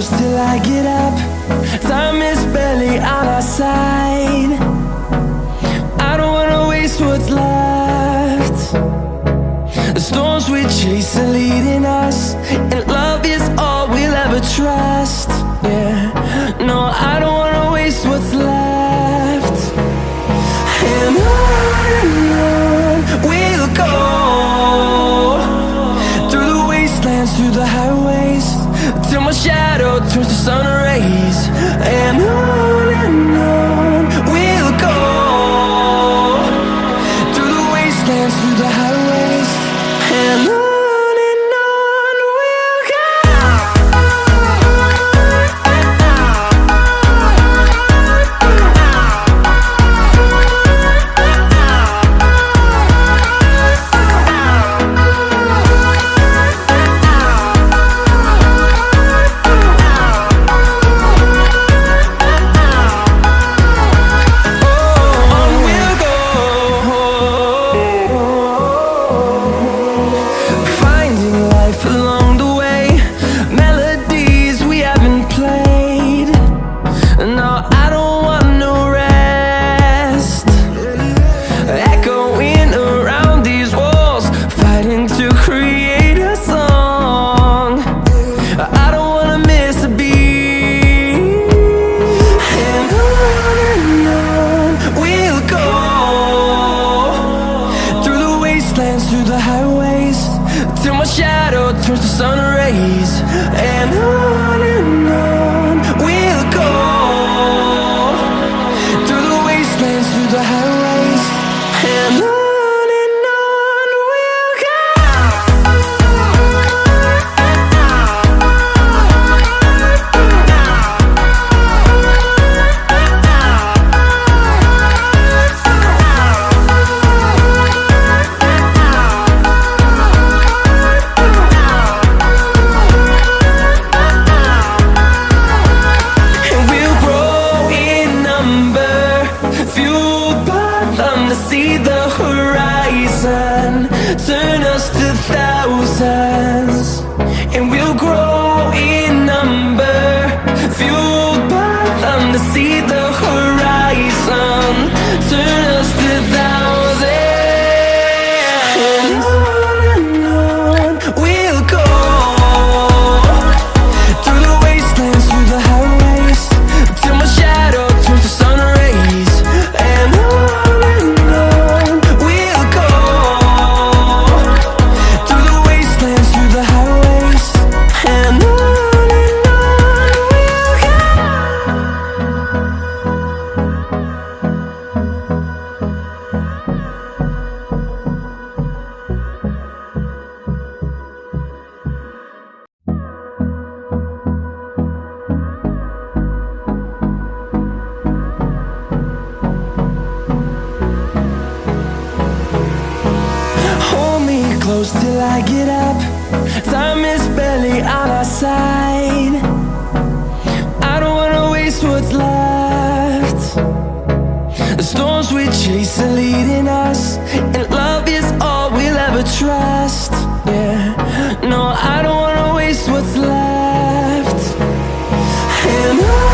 close till I get up. Time is barely on our side. I don't wanna waste what's left. The storms we chase are leading us, and love is all we'll ever trust. Yeah, no, I don't wanna waste what's left. And on we'll go, through the wastelands, through the highways, till my shadow turns to sun rays. And on we'll go, through the wastelands, through the highways, and on. Through the highways, till my shadow turns to sun rays. And on we'll go, through the wastelands, through the highways, and on we'll go. See the horizon turn us to thousands, and we'll grow in number, fueled by them. To see the horizon turn us to thousands, and on we'll go, through the wastelands, through the highways, till my shadow turns to sun rays. And close till I get up. Time is barely on our side. I don't wanna waste what's left. The storms we chase are leading us, and love is all we'll ever trust. Yeah, no, I don't wanna waste what's left. And on